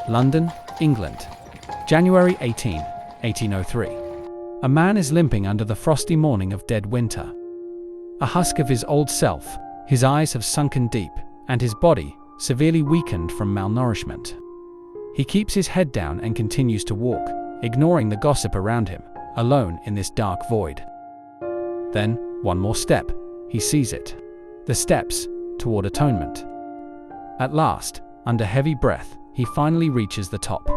London, England. January 18, 1803. A man is limping under the frosty morning of dead winter. A husk of his old self, his eyes have sunken deep, and his body, severely weakened from malnourishment. He keeps his head down and continues to walk, ignoring the gossip around him, alone in this dark void. Then, one more step, he sees it. The steps toward atonement. At last, under heavy breath, he finally reaches the top.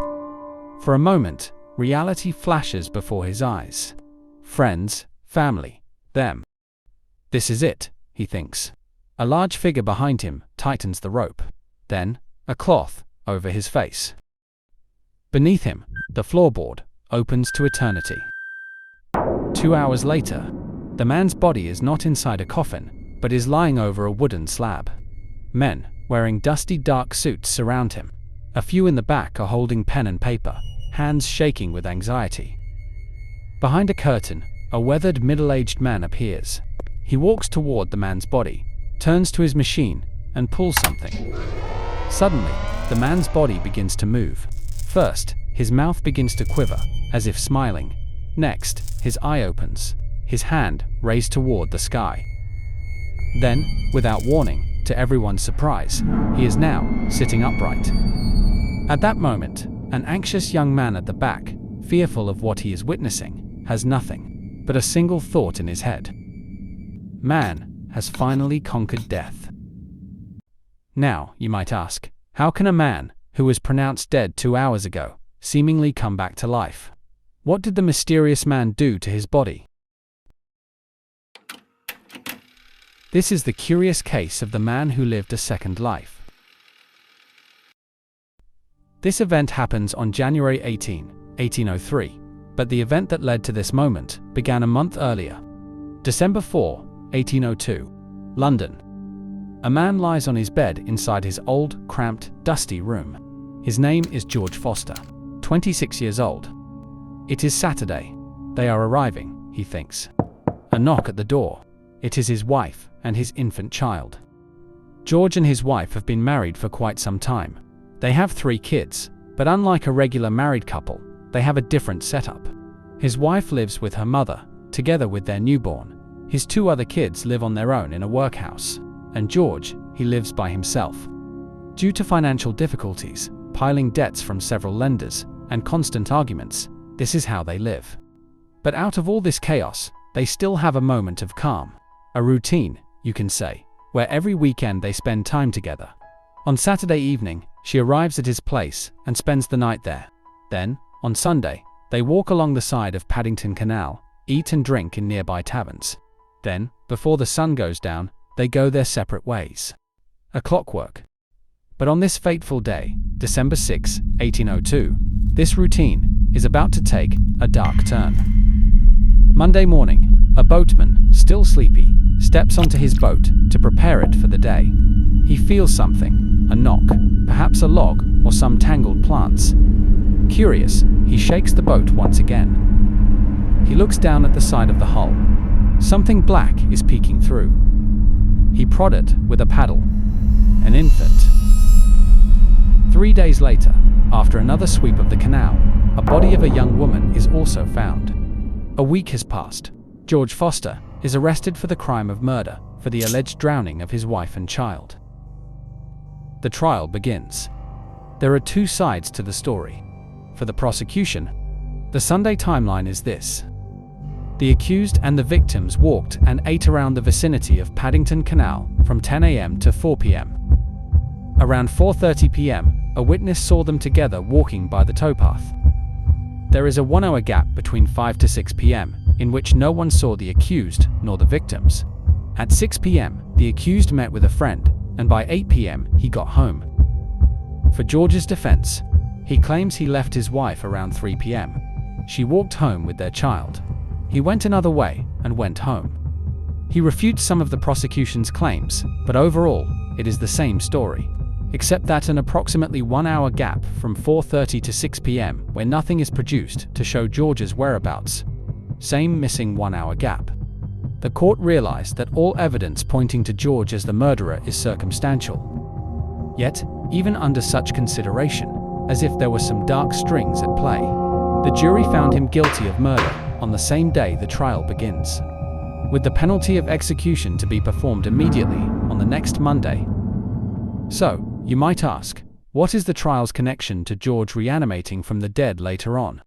For a moment, reality flashes before his eyes. Friends, family, them. This is it, he thinks. A large figure behind him tightens the rope. Then, a cloth over his face. Beneath him, the floorboard opens to eternity. 2 hours later, the man's body is not inside a coffin, but is lying over a wooden slab. Men, wearing dusty dark suits, surround him. A few in the back are holding pen and paper, hands shaking with anxiety. Behind a curtain, a weathered middle-aged man appears. He walks toward the man's body, turns to his machine, and pulls something. Suddenly, the man's body begins to move. First, his mouth begins to quiver, as if smiling. Next, his eye opens, his hand raised toward the sky. Then, without warning, to everyone's surprise, he is now sitting upright. At that moment, an anxious young man at the back, fearful of what he is witnessing, has nothing but a single thought in his head. Man has finally conquered death. Now, you might ask, how can a man who was pronounced dead 2 hours ago seemingly come back to life? What did the mysterious man do to his body? This is the curious case of the man who lived a second life. This event happens on January 18, 1803, but the event that led to this moment began a month earlier. December 4, 1802, London. A man lies on his bed inside his old, cramped, dusty room. His name is George Forster, 26 years old. It is Saturday. They are arriving, he thinks. A knock at the door. It is his wife and his infant child. George and his wife have been married for quite some time. They have 3 kids, but unlike a regular married couple, they have a different setup. His wife lives with her mother, together with their newborn. His 2 other kids live on their own in a workhouse, and George, he lives by himself. Due to financial difficulties, piling debts from several lenders, and constant arguments, this is how they live. But out of all this chaos, they still have a moment of calm. A routine, you can say, where every weekend they spend time together. On Saturday evening, she arrives at his place and spends the night there. Then, on Sunday, they walk along the side of Paddington Canal, eat and drink in nearby taverns. Then, before the sun goes down, they go their separate ways. A clockwork. But on this fateful day, December 6, 1802, this routine is about to take a dark turn. Monday morning, a boatman, still sleepy, steps onto his boat to prepare it for the day. He feels something, a knock, perhaps a log or some tangled plants. Curious, he shakes the boat once again. He looks down at the side of the hull. Something black is peeking through. He prodded with a paddle. An infant. 3 days later, after another sweep of the canal, a body of a young woman is also found. A week has passed. George Forster is arrested for the crime of murder for the alleged drowning of his wife and child. The trial begins. There are 2 sides to the story. For the prosecution, the Sunday timeline is this. The accused and the victims walked and ate around the vicinity of Paddington Canal from 10 a.m. to 4 p.m. Around 4:30 p.m., a witness saw them together walking by the towpath. There is a 1-hour gap between 5 to 6 p.m., in which no one saw the accused nor the victims. At 6 p.m., the accused met with a friend, and by 8 p.m., he got home. For George's defense, he claims he left his wife around 3 p.m. She walked home with their child. He went another way and went home. He refutes some of the prosecution's claims, but overall, it is the same story, except that an approximately 1-hour gap from 4:30 to 6 p.m. where nothing is produced to show George's whereabouts. Same missing 1-hour gap. The court realized that all evidence pointing to George as the murderer is circumstantial. Yet, even under such consideration, as if there were some dark strings at play. The jury found him guilty of murder on the same day the trial begins, with the penalty of execution to be performed immediately on the next Monday. So, you might ask, what is the trial's connection to George reanimating from the dead later on?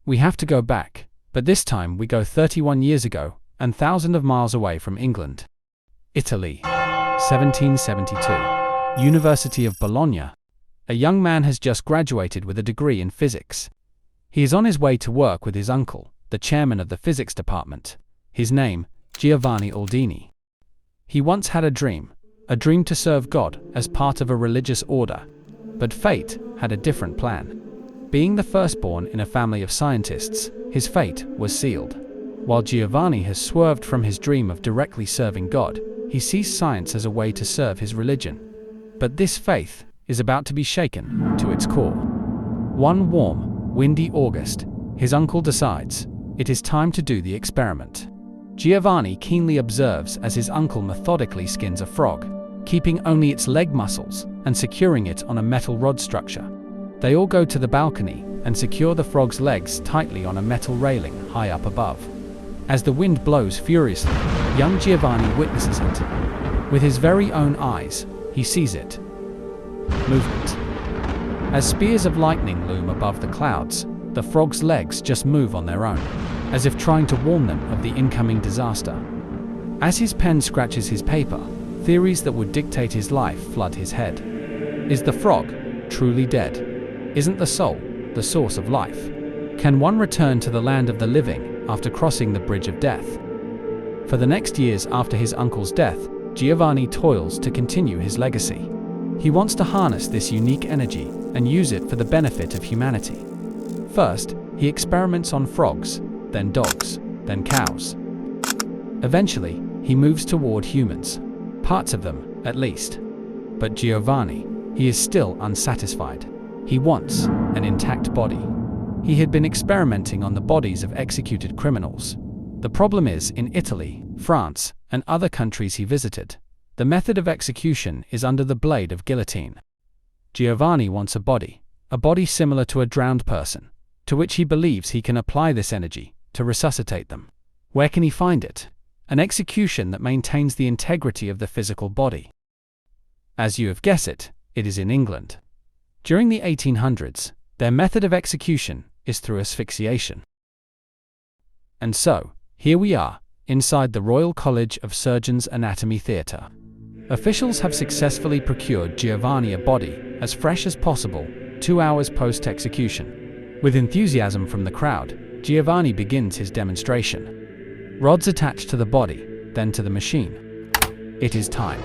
We have to go back, but this time we go 31 years ago and thousands of miles away from England. Italy, 1772. University of Bologna. A young man has just graduated with a degree in physics. He is on his way to work with his uncle, the chairman of the physics department. His name, Giovanni Aldini. He once had a dream to serve God as part of a religious order. But fate had a different plan. Being the firstborn in a family of scientists, his fate was sealed. While Giovanni has swerved from his dream of directly serving God, he sees science as a way to serve his religion. But this faith is about to be shaken to its core. One warm, windy August, his uncle decides it is time to do the experiment. Giovanni keenly observes as his uncle methodically skins a frog, keeping only its leg muscles and securing it on a metal rod structure. They all go to the balcony and secure the frog's legs tightly on a metal railing high up above. As the wind blows furiously, young Giovanni witnesses it. With his very own eyes, he sees it. Movement. As spears of lightning loom above the clouds, the frog's legs just move on their own, as if trying to warn them of the incoming disaster. As his pen scratches his paper, theories that would dictate his life flood his head. Is the frog truly dead? Isn't the soul the source of life? Can one return to the land of the living after crossing the bridge of death? For the next years after his uncle's death, Giovanni toils to continue his legacy. He wants to harness this unique energy and use it for the benefit of humanity. First, he experiments on frogs, then dogs, then cows. Eventually, he moves toward humans, parts of them, at least. But Giovanni, he is still unsatisfied. He wants an intact body. He had been experimenting on the bodies of executed criminals. The problem is, in Italy, France, and other countries he visited, the method of execution is under the blade of guillotine. Giovanni wants a body similar to a drowned person, to which he believes he can apply this energy to resuscitate them. Where can he find it? An execution that maintains the integrity of the physical body. As you have guessed it, it is in England. During the 1800s, their method of execution is through asphyxiation. And so, here we are, inside the Royal College of Surgeons Anatomy Theatre. Officials have successfully procured Giovanni a body as fresh as possible, 2 hours post-execution. With enthusiasm from the crowd, Giovanni begins his demonstration. Rods attached to the body, then to the machine. It is time.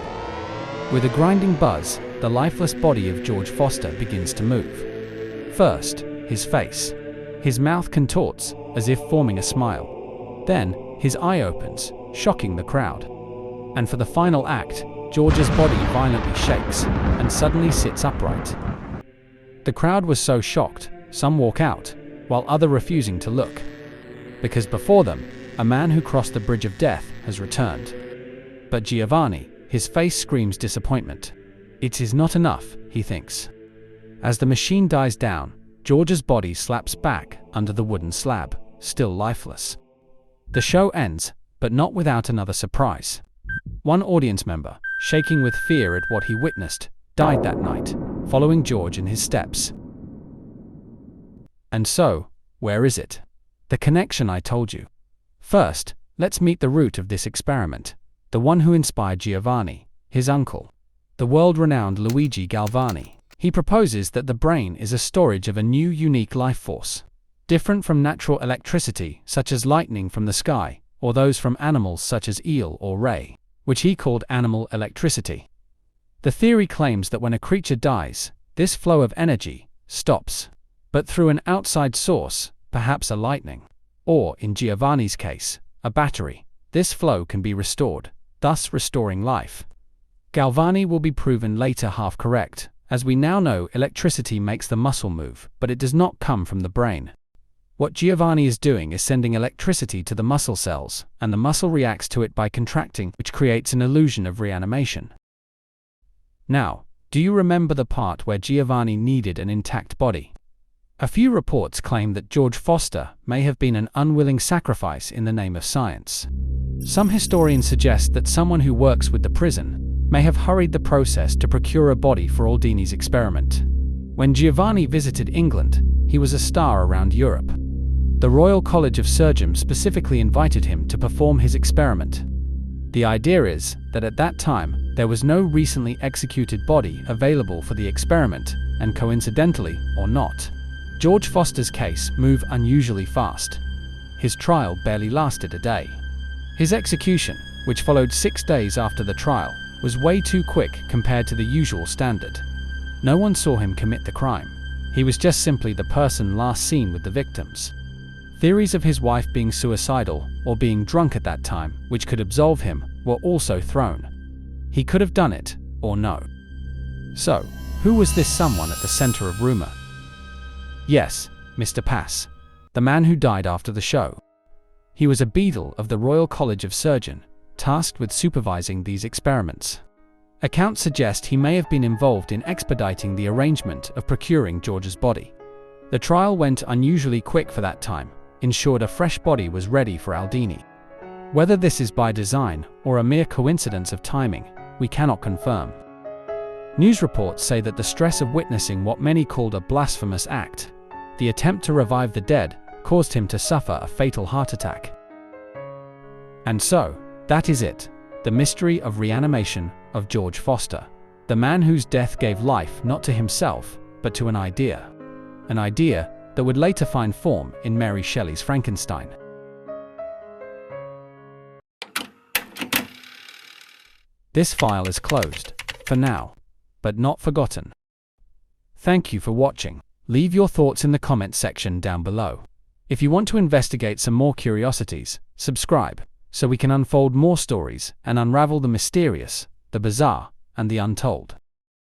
With a grinding buzz, the lifeless body of George Forster begins to move. First, his face. His mouth contorts, as if forming a smile. Then, his eye opens, shocking the crowd. And for the final act, George's body violently shakes, and suddenly sits upright. The crowd was so shocked, some walk out, while others refusing to look. Because before them, a man who crossed the bridge of death has returned. But Giovanni, his face screams disappointment. It is not enough, he thinks. As the machine dies down, George's body slaps back under the wooden slab, still lifeless. The show ends, but not without another surprise. One audience member, shaking with fear at what he witnessed, died that night, following George in his steps. And so, where is it? The connection I told you. First, let's meet the root of this experiment, the one who inspired Giovanni, his uncle, the world-renowned Luigi Galvani. He proposes that the brain is a storage of a new unique life force, different from natural electricity such as lightning from the sky, or those from animals such as eel or ray, which he called animal electricity. The theory claims that when a creature dies, this flow of energy stops, but through an outside source, perhaps a lightning, or, in Giovanni's case, a battery, this flow can be restored, thus restoring life. Galvani will be proven later half correct, as we now know electricity makes the muscle move, but it does not come from the brain. What Giovanni is doing is sending electricity to the muscle cells, and the muscle reacts to it by contracting, which creates an illusion of reanimation. Now, Do you remember the part where Giovanni needed an intact body? A few reports claim that George Forster may have been an unwilling sacrifice in the name of science. Some historians suggest that someone who works with the prison may have hurried the process to procure a body for Aldini's experiment. When Giovanni visited England, he was a star around Europe. The Royal College of Surgeons specifically invited him to perform his experiment. The idea is that at that time, there was no recently executed body available for the experiment, and coincidentally, or not, George Forster's case moved unusually fast. His trial barely lasted a day. His execution, which followed 6 days after the trial, was way too quick compared to the usual standard. No one saw him commit the crime. He was just simply the person last seen with the victims. Theories of his wife being suicidal or being drunk at that time, which could absolve him, were also thrown. He could have done it, or no. So, who was this someone at the center of rumor? Yes, Mr. Pass, the man who died after the show. He was a beadle of the Royal College of Surgeons, tasked with supervising these experiments. Accounts suggest he may have been involved in expediting the arrangement of procuring George's body. The trial went unusually quick for that time, ensured a fresh body was ready for Aldini. Whether this is by design or a mere coincidence of timing, we cannot confirm. News reports say that the stress of witnessing what many called a blasphemous act, the attempt to revive the dead, caused him to suffer a fatal heart attack. And so, that is it, the mystery of reanimation of George Forster, the man whose death gave life not to himself, but to an idea that would later find form in Mary Shelley's Frankenstein. This file is closed, for now, but not forgotten. Thank you for watching. Leave your thoughts in the comment section down below. If you want to investigate some more curiosities, subscribe, so we can unfold more stories and unravel the mysterious, the bizarre, and the untold.